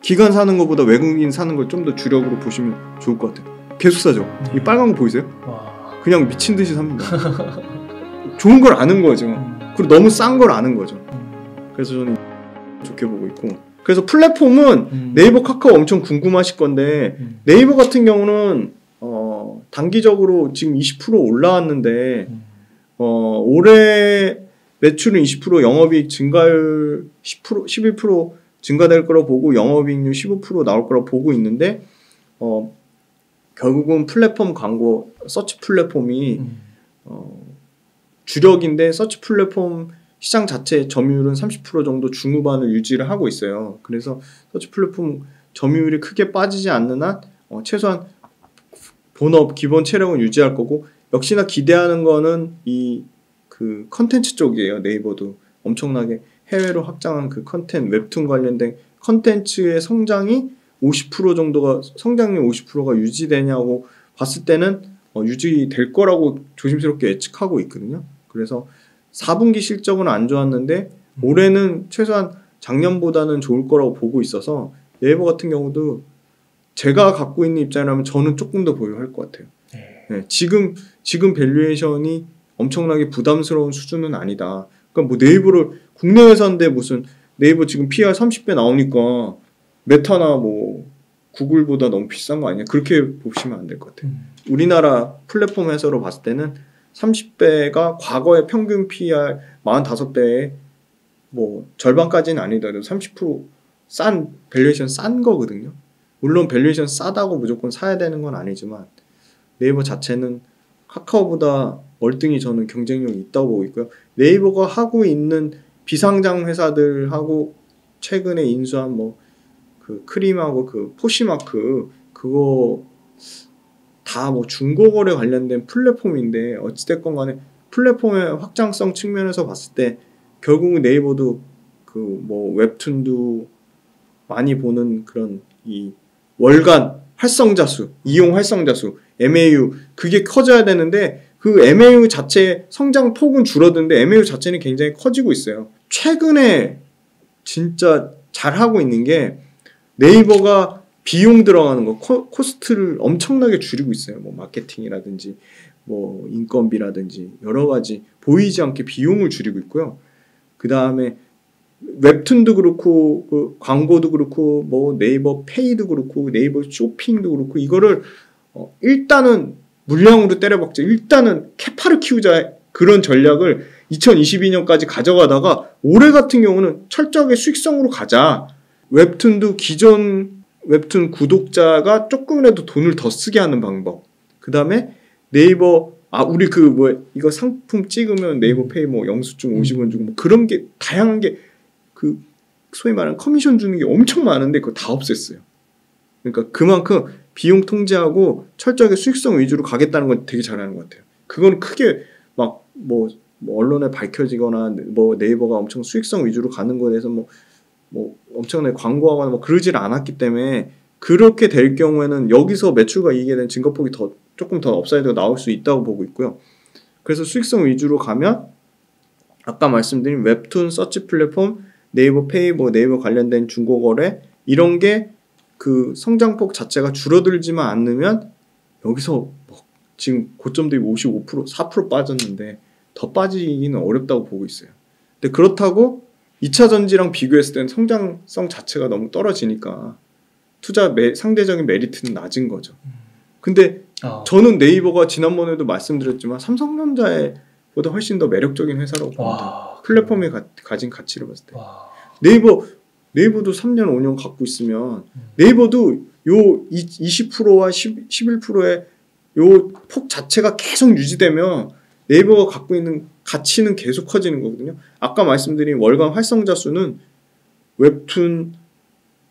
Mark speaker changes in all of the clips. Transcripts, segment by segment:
Speaker 1: 기관 사는 것보다 외국인 사는 걸 좀 더 주력으로 보시면 좋을 것 같아요. 계속 사죠. 이 빨간 거 보이세요?
Speaker 2: 와.
Speaker 1: 그냥 미친 듯이 삽니다. 좋은 걸 아는 거죠. 그리고 너무 싼 걸 아는 거죠. 그래서 저는 좋게 보고 있고. 그래서 플랫폼은 네이버, 카카오 엄청 궁금하실 건데 네이버 같은 경우는 단기적으로 지금 20% 올라왔는데 올해 매출은 20%, 영업이익 증가율 10%, 11% 증가될 거라고 보고 영업이익률 15% 나올 거라고 보고 있는데 결국은 플랫폼 광고, 서치 플랫폼이 주력인데 서치 플랫폼 시장 자체 점유율은 30% 정도 중후반을 유지를 하고 있어요. 그래서 서치 플랫폼 점유율이 크게 빠지지 않는 한 최소한 본업 기본 체력은 유지할 거고 역시나 기대하는 거는 이 그 컨텐츠 쪽이에요. 네이버도 엄청나게 해외로 확장한 그 컨텐츠 웹툰 관련된 컨텐츠의 성장이 50% 정도가 성장률 50%가 유지되냐고 봤을 때는 유지될 거라고 조심스럽게 예측하고 있거든요. 그래서 4분기 실적은 안 좋았는데 올해는 최소한 작년보다는 좋을 거라고 보고 있어서 네이버 같은 경우도 제가 갖고 있는 입장이라면 저는 조금 더 보유할 것 같아요. 네, 지금 밸류에이션이 엄청나게 부담스러운 수준은 아니다. 그러니까 뭐 네이버를 국내 회사인데 무슨 네이버 지금 PR 30배 나오니까 메타나 뭐 구글보다 너무 비싼 거 아니야? 그렇게 보시면 안 될 것 같아요. 우리나라 플랫폼 회사로 봤을 때는 30배가 과거의 평균 PR 45배의 뭐 절반까지는 아니더라도 30% 싼 밸류에이션 싼 거거든요. 물론 밸류에이션 싸다고 무조건 사야 되는 건 아니지만 네이버 자체는 카카오보다 월등히 저는 경쟁력이 있다고 보고 있고요. 네이버가 하고 있는 비상장 회사들하고 최근에 인수한 뭐 그 크림하고 그 포시마크 그거 다 뭐 중고거래 관련된 플랫폼인데 어찌됐건 간에 플랫폼의 확장성 측면에서 봤을 때 결국은 네이버도 그 뭐 웹툰도 많이 보는 그런 이 월간 활성자 수, 이용 활성자 수, MAU 그게 커져야 되는데 그 MAU 자체 성장 폭은 줄어드는데 MAU 자체는 굉장히 커지고 있어요. 최근에 진짜 잘하고 있는 게 네이버가 비용 들어가는 거 코스트를 엄청나게 줄이고 있어요. 뭐 마케팅이라든지 뭐 인건비라든지 여러 가지 보이지 않게 비용을 줄이고 있고요. 그 다음에 웹툰도 그렇고 그 광고도 그렇고 뭐 네이버 페이도 그렇고 네이버 쇼핑도 그렇고 이거를 일단은 물량으로 때려박자 일단은 캐파를 키우자 그런 전략을 2022년까지 가져가다가 올해 같은 경우는 철저하게 수익성으로 가자. 웹툰도 기존 웹툰 구독자가 조금이라도 돈을 더 쓰게 하는 방법. 그 다음에 네이버 우리 그 뭐 이거 상품 찍으면 네이버 페이 뭐 영수증 50원 주고 뭐 그런 게 다양한 게 그 소위 말하는 커미션 주는 게 엄청 많은데 그거 다 없앴어요. 그러니까 그만큼 비용 통제하고 철저하게 수익성 위주로 가겠다는 건 되게 잘하는 것 같아요. 그건 크게 막 뭐 언론에 밝혀지거나 뭐 네이버가 엄청 수익성 위주로 가는 거에 대해서 뭐 엄청나게 광고하거나 뭐 그러질 않았기 때문에 그렇게 될 경우에는 여기서 매출과 이익에 대한 증가폭이 조금 더 업사이드가 나올 수 있다고 보고 있고요. 그래서 수익성 위주로 가면 아까 말씀드린 웹툰, 서치 플랫폼, 네이버 페이, 뭐 네이버 관련된 중고거래 이런 게 그 성장폭 자체가 줄어들지만 않으면 여기서 뭐 지금 고점 대비 55%, 4% 빠졌는데 더 빠지기는 어렵다고 보고 있어요. 근데 그렇다고 2차 전지랑 비교했을 때는 성장성 자체가 너무 떨어지니까 상대적인 메리트는 낮은 거죠. 근데 저는 네이버가 지난번에도 말씀드렸지만 삼성전자보다 훨씬 더 매력적인 회사라고 봅니다. 플랫폼에 가진 가치를 봤을 때. 네이버도 3년, 5년 갖고 있으면 네이버도 요 20%와 11%의 요 폭 자체가 계속 유지되면 네이버가 갖고 있는 가치는 계속 커지는 거거든요. 아까 말씀드린 월간 활성자 수는 웹툰,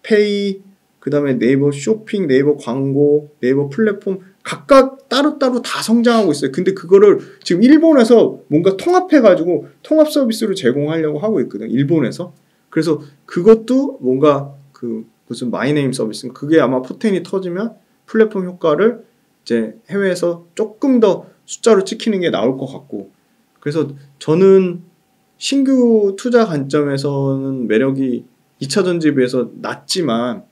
Speaker 1: 페이, 그 다음에 네이버 쇼핑, 네이버 광고, 네이버 플랫폼 각각 따로따로 다 성장하고 있어요. 근데 그거를 지금 일본에서 뭔가 통합해가지고 통합 서비스로 제공하려고 하고 있거든요. 일본에서. 그래서 그것도 뭔가 그 무슨 마이네임 서비스 그게 아마 포텐이 터지면 플랫폼 효과를 이제 해외에서 조금 더 숫자로 찍히는 게 나올 것 같고 그래서 저는 신규 투자 관점에서는 매력이 2차 전지에 비해서 낮지만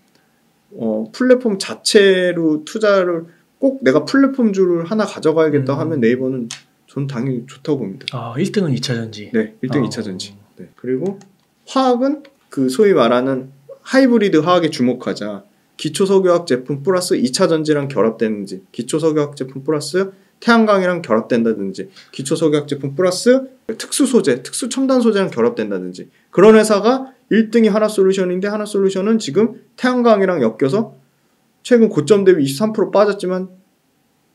Speaker 1: 플랫폼 자체로 투자를 꼭 내가 플랫폼주를 하나 가져가야겠다 하면 네이버는 저는 당연히 좋다고 봅니다.
Speaker 2: 1등은 2차전지.
Speaker 1: 네, 1등 2차전지. 네. 그리고 화학은 그 소위 말하는 하이브리드 화학에 주목하자. 기초석유화학 제품 플러스 2차전지랑 결합되는지, 기초석유화학 제품 플러스 태양광이랑 결합된다든지, 기초석유화학 제품 플러스 특수소재, 특수첨단 소재랑 결합된다든지, 그런 회사가 1등이 하나솔루션인데 하나솔루션은 지금 태양광이랑 엮여서 최근 고점 대비 23% 빠졌지만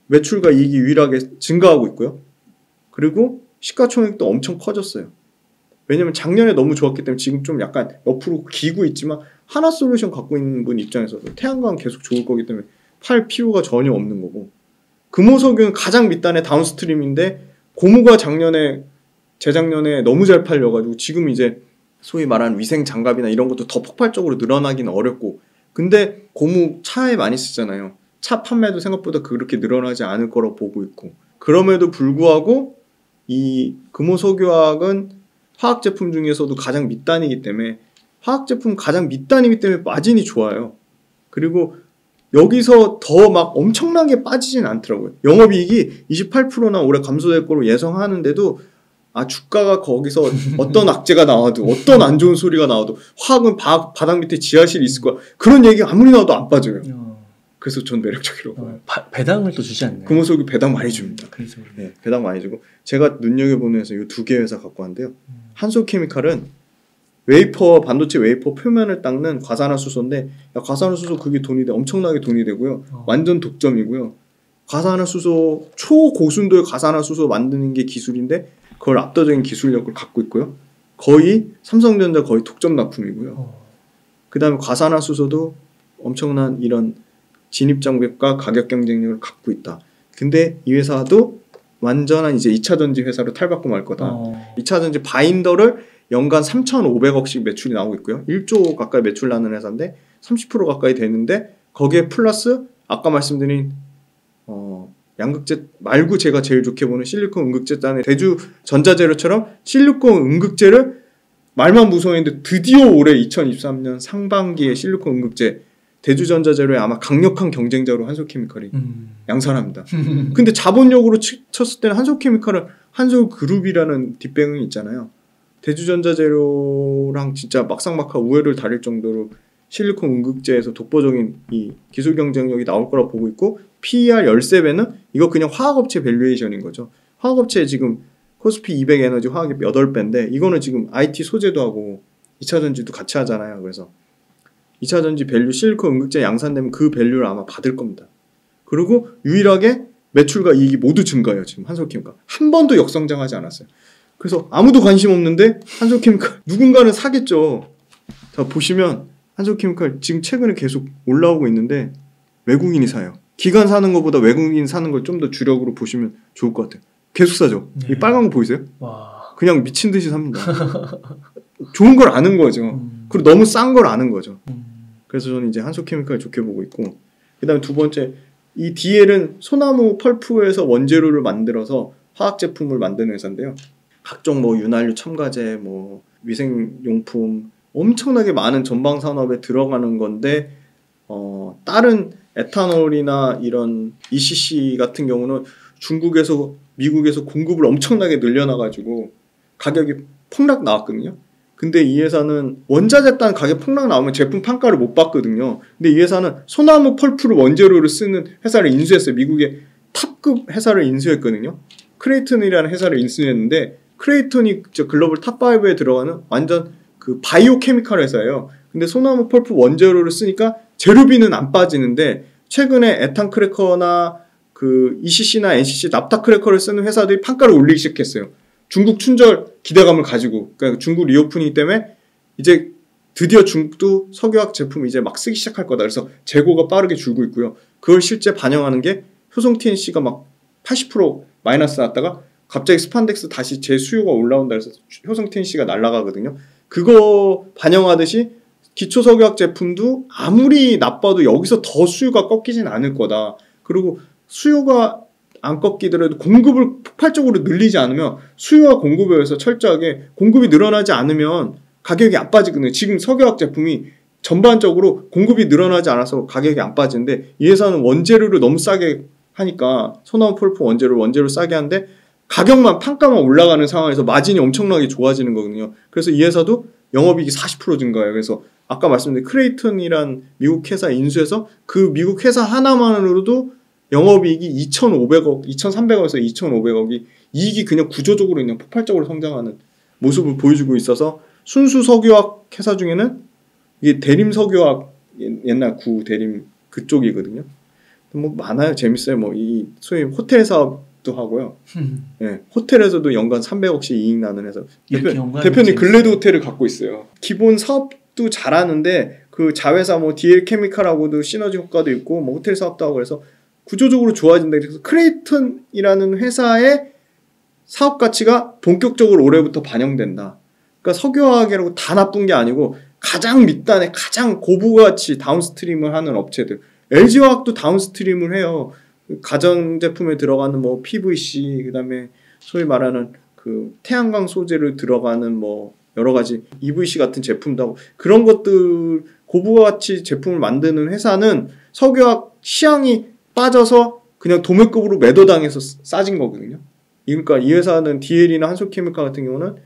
Speaker 1: 매출과 이익이 유일하게 증가하고 있고요. 그리고 시가총액도 엄청 커졌어요. 왜냐면 작년에 너무 좋았기 때문에 지금 좀 약간 옆으로 기고 있지만 하나솔루션 갖고 있는 분 입장에서도 태양광 계속 좋을 거기 때문에 팔 필요가 전혀 없는 거고, 금호석유는 가장 밑단의 다운스트림인데 고무가 재작년에 너무 잘 팔려가지고 지금 이제 소위 말하는 위생 장갑이나 이런 것도 더 폭발적으로 늘어나기는 어렵고, 근데 고무 차에 많이 쓰잖아요. 차 판매도 생각보다 그렇게 늘어나지 않을 거라고 보고 있고, 그럼에도 불구하고 이 금호석유화학은 화학 제품 중에서도 가장 밑단이기 때문에 화학 제품 가장 밑단이기 때문에 마진이 좋아요. 그리고 여기서 더 막 엄청나게 빠지진 않더라고요. 영업이익이 28%나 올해 감소될 거로 예상하는데도 주가가 거기서 어떤 악재가 나와도 어떤 안 좋은 소리가 나와도 화학은 바닥 밑에 지하실이 있을 거야. 그런 얘기 아무리 나와도 안 빠져요. 그래서 전 매력적이라고 봐요.
Speaker 2: 배당을 또 주지 않나요?
Speaker 1: 금호석유 배당 많이 줍니다. 네, 배당 많이 주고 제가 눈여겨보는 회사 이 두 개 회사 갖고 왔는데요. 한솔케미칼은 반도체 웨이퍼 표면을 닦는 과산화수소인데, 과산화수소 그게 돈이 돼, 엄청나게 돈이 되고요. 완전 독점이고요. 과산화수소 초고순도의 과산화수소 만드는 게 기술인데 그걸 압도적인 기술력을 갖고 있고요. 거의 삼성전자 거의 독점 납품이고요. 그 다음에 과산화수소도 엄청난 이런 진입장벽과 가격 경쟁력을 갖고 있다. 근데 이 회사도 완전한 이제 2차전지 회사로 탈바꿈 할 거다. 2차전지 바인더를 연간 3,500억씩 매출이 나오고 있고요. 1조 가까이 매출 나는 회사인데 30% 가까이 되는데, 거기에 플러스 아까 말씀드린 양극재 말고 제가 제일 좋게 보는 실리콘 음극재단의 대주 전자재료처럼 실리콘 음극재를 말만 무성했는데 드디어 올해 2023년 상반기에 실리콘 음극재 대주전자재료에 아마 강력한 경쟁자로 한솔케미칼이 양산합니다. 근데 자본력으로 쳤을 때는 한솔케미칼은 한솔그룹이라는 뒷배경이 있잖아요. 대주전자재료랑 진짜 막상막하 우열을 다릴 정도로 실리콘 음극재에서 독보적인 이 기술 경쟁력이 나올 거라고 보고 있고, PER 13배는 이거 그냥 화학업체 밸류에이션인 거죠. 화학업체 지금 코스피 200 에너지 화학이 8배인데 이거는 지금 IT 소재도 하고 2차전지도 같이 하잖아요. 그래서 2차전지 밸류 실리콘 음극재 양산되면 그 밸류를 아마 받을 겁니다. 그리고 유일하게 매출과 이익이 모두 증가해요. 지금 한솔케미칼 한 번도 역성장하지 않았어요. 그래서 아무도 관심 없는데 한솔케미칼 누군가는 사겠죠. 자, 보시면 한솔케미칼 지금 최근에 계속 올라오고 있는데 외국인이 사요. 기관 사는 것보다 외국인 사는 걸 좀 더 주력으로 보시면 좋을 것 같아요. 계속 사죠. 이 빨간 거 보이세요?
Speaker 2: 와.
Speaker 1: 그냥 미친 듯이 삽니다. 좋은 걸 아는 거죠. 그리고 너무 싼 걸 아는 거죠. 그래서 저는 이제 한솔케미칼 좋게 보고 있고, 그 다음에 두 번째, 이 DL은 소나무 펄프에서 원재료를 만들어서 화학 제품을 만드는 회사인데요. 각종 윤활유 첨가제, 위생용품, 엄청나게 많은 전방 산업에 들어가는 건데, 다른 에탄올이나 이런 ECC 같은 경우는 중국에서 미국에서 공급을 엄청나게 늘려놔가지고 가격이 폭락 나왔거든요. 근데 이 회사는 원자재 단 가격 폭락 나오면 제품 판가를 못 받거든요. 근데 이 회사는 소나무 펄프를 원재료로 쓰는 회사를 인수했어요. 미국의 탑급 회사를 인수했거든요. 크레이턴이라는 회사를 인수했는데, 크레이턴이 글로벌 탑5에 들어가는 완전 그 바이오 케미칼 회사예요. 근데 소나무 펄프 원재료를 쓰니까 재료비는 안 빠지는데, 최근에 에탄 크래커나 그 ECC나 NCC 납타 크래커를 쓰는 회사들이 판가를 올리기 시작했어요. 중국 춘절 기대감을 가지고. 그러니까 중국 리오프닝 때문에 이제 드디어 중국도 석유화학 제품 이제 막 쓰기 시작할 거다. 그래서 재고가 빠르게 줄고 있고요. 그걸 실제 반영하는 게 효성 TNC가 막 80% 마이너스 났다가 갑자기 스판덱스 다시 재수요가 올라온다 해서 효성 TNC가 날아가거든요. 그거 반영하듯이 기초석유화학 제품도 아무리 나빠도 여기서 더 수요가 꺾이진 않을 거다. 그리고 수요가 안 꺾이더라도 공급을 폭발적으로 늘리지 않으면, 수요와 공급에 의해서 철저하게 공급이 늘어나지 않으면 가격이 안 빠지거든요. 지금 석유화학 제품이 전반적으로 공급이 늘어나지 않아서 가격이 안 빠지는데 이 회사는 원재료를 너무 싸게 하니까 소나무 폴프 원재료를 싸게 하는데 가격만 판가만 올라가는 상황에서 마진이 엄청나게 좋아지는 거거든요. 그래서 이 회사도 영업이익이 40% 증가해요. 그래서 아까 말씀드린 크레이튼이란 미국 회사 인수해서 그 미국 회사 하나만으로도 영업이익이 2,500억, 2,300억에서 2,500억이 이익이 그냥 구조적으로 그냥 폭발적으로 성장하는 모습을 보여주고 있어서 순수 석유화학 회사 중에는 이게 대림 석유화학 옛날 구 대림 그쪽이거든요. 뭐 많아요. 재밌어요. 뭐 이 소위 호텔 사업도 하고요. 네, 호텔에서도 연간 300억씩 이익 나는 회사. 대표님 글래드 호텔을 갖고 있어요. 기본 사업도 잘하는데 그 자회사 뭐 DL 케미칼하고도 시너지 효과도 있고 뭐 호텔 사업도 하고 그래서 구조적으로 좋아진다. 그래서 크레이튼이라는 회사의 사업 가치가 본격적으로 올해부터 반영된다. 그러니까 석유화학이라고 다 나쁜 게 아니고 가장 밑단에 가장 고부가치 다운스트림을 하는 업체들. LG화학도 다운스트림을 해요. 가전제품에 들어가는 뭐 PVC, 그다음에 소위 말하는 그 태양광 소재를 들어가는 뭐 여러 가지 EVC 같은 제품도 하고 그런 것들 고부가치 제품을 만드는 회사는 석유화학 시향이 빠져서 그냥 도매급으로 매도당해서 싸진 거거든요. 그러니까 이 회사는 DL이나 한솔케미칼 같은 경우는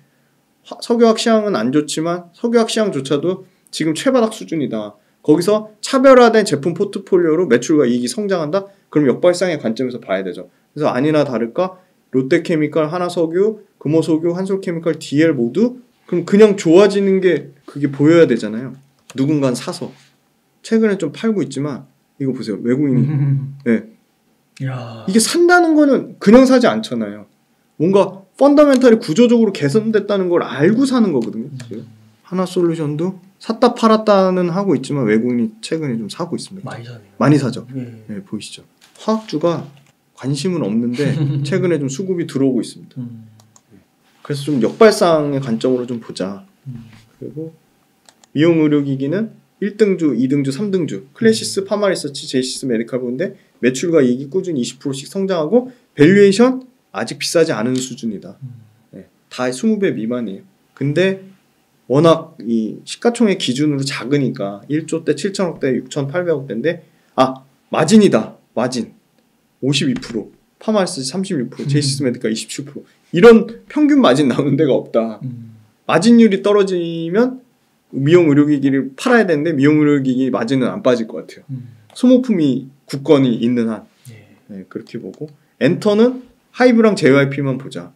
Speaker 1: 석유화학 시향은 안 좋지만 석유화학 시향조차도 지금 최바닥 수준이다. 거기서 차별화된 제품 포트폴리오로 매출과 이익이 성장한다? 그럼 역발상의 관점에서 봐야 되죠. 그래서 아니나 다를까 롯데케미칼, 하나석유, 금호석유, 한솔케미칼, DL 모두 그럼 그냥 좋아지는 게 그게 보여야 되잖아요. 누군가는 사서. 최근에 좀 팔고 있지만 이거 보세요. 외국인이. 네.
Speaker 2: 야.
Speaker 1: 이게 산다는 거는 그냥 사지 않잖아요. 뭔가 펀더멘탈이 구조적으로 개선됐다는 걸 알고 사는 거거든요. 하나솔루션도 샀다 팔았다는 하고 있지만 외국인이 최근에 좀 사고 있습니다.
Speaker 2: 많이 사네요.
Speaker 1: 많이 사죠. 네, 보이시죠? 화학주가 관심은 없는데 최근에 좀 수급이 들어오고 있습니다. 그래서 좀 역발상의 관점으로 좀 보자. 그리고 미용의료기기는 1등주, 2등주, 3등주 클래시스, 파마리서치, 제이시스 메디칼 보는데 매출과 이익이 꾸준히 20%씩 성장하고 밸류에이션 아직 비싸지 않은 수준이다. 네, 다 20배 미만이에요. 근데 워낙 이 시가총액 기준으로 작으니까 1조 대 7천억대 6,800억대인데 마진이다. 마진 52%, 파마리서치 36%, 제이시스 메디칼 27% 이런 평균 마진 나오는 데가 없다. 마진율이 떨어지면 미용 의료기기를 팔아야 되는데 미용 의료기기 마진은 안 빠질 것 같아요. 소모품이 굳건히 있는 한. 네, 그렇게 보고 엔터는 하이브랑 JYP만 보자.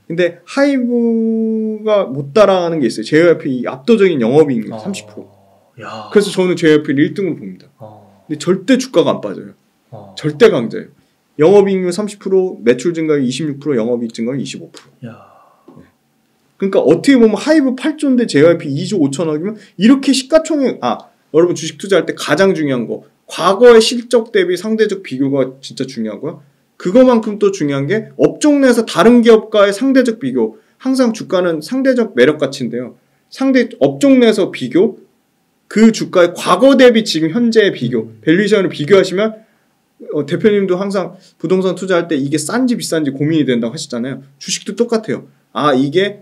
Speaker 1: 근데 하이브가 못 따라가는 게 있어요. JYP 압도적인 영업이익률 30%.
Speaker 2: 야.
Speaker 1: 그래서 저는 JYP를 1등으로 봅니다. 근데 절대 주가가 안 빠져요. 절대 강자예요. 영업이익률 30%, 매출 증가율 26%, 영업이익 증가율 25%.
Speaker 2: 야.
Speaker 1: 그러니까 어떻게 보면 하이브 8조인데 JYP 2조 5천억이면 이렇게 시가총액 여러분 주식 투자할 때 가장 중요한 거 과거의 실적 대비 상대적 비교가 진짜 중요하고요. 그거만큼 또 중요한 게 업종 내에서 다른 기업과의 상대적 비교. 항상 주가는 상대적 매력 가치인데요. 업종 내에서 비교, 그 주가의 과거 대비 지금 현재의 비교, 밸류에이션을 비교하시면 대표님도 항상 부동산 투자할 때 이게 싼지 비싼지 고민이 된다고 하시잖아요. 주식도 똑같아요. 이게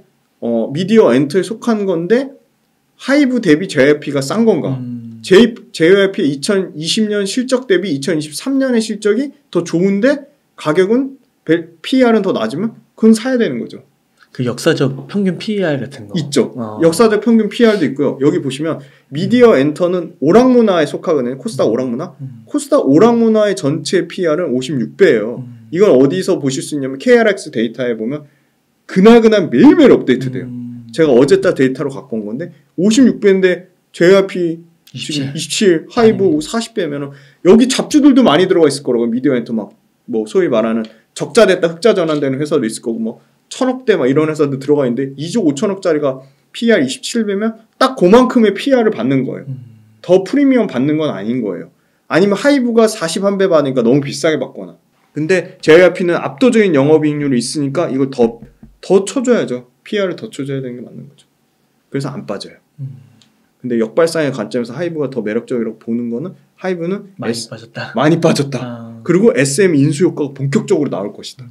Speaker 1: 미디어 엔터에 속한 건데 하이브 대비 JYP가 싼 건가? JYP의 2020년 실적 대비 2023년의 실적이 더 좋은데 가격은 PER은 더 낮으면 그건 사야 되는 거죠.
Speaker 2: 그 역사적 평균 PER 같은 거
Speaker 1: 있죠. 역사적 평균 PER도 있고요. 여기 보시면 미디어 엔터는 오락문화에 속하거든요. 코스닥 오락문화. 코스닥 오락문화의 전체 PER은 56배예요. 이건 어디서 보실 수 있냐면 KRX 데이터에 보면 그날 매일매일 업데이트돼요. 제가 어제따 데이터로 갖고 온 건데 56배인데 JYP 27, 하이브 40배면 여기 잡주들도 많이 들어가 있을 거라고. 미디어 엔터 뭐 소위 말하는 적자됐다 흑자 전환되는 회사도 있을 거고 뭐 1,000억대 막 이런 회사도 들어가 있는데 2조 5천억짜리가 PER 27배면 딱 그만큼의 PER을 받는 거예요. 더 프리미엄 받는 건 아닌 거예요. 아니면 하이브가 41배 받으니까 너무 비싸게 받거나. 근데 JYP는 압도적인 영업이익률이 있으니까 이걸 더 쳐줘야죠. PER을 더 쳐줘야 되는 게 맞는 거죠. 그래서 안 빠져요. 근데 역발상의 관점에서 하이브가 더 매력적이라고 보는 거는 하이브는
Speaker 2: 많이 빠졌다.
Speaker 1: 많이 빠졌다. 그리고 SM 인수 효과가 본격적으로 나올 것이다.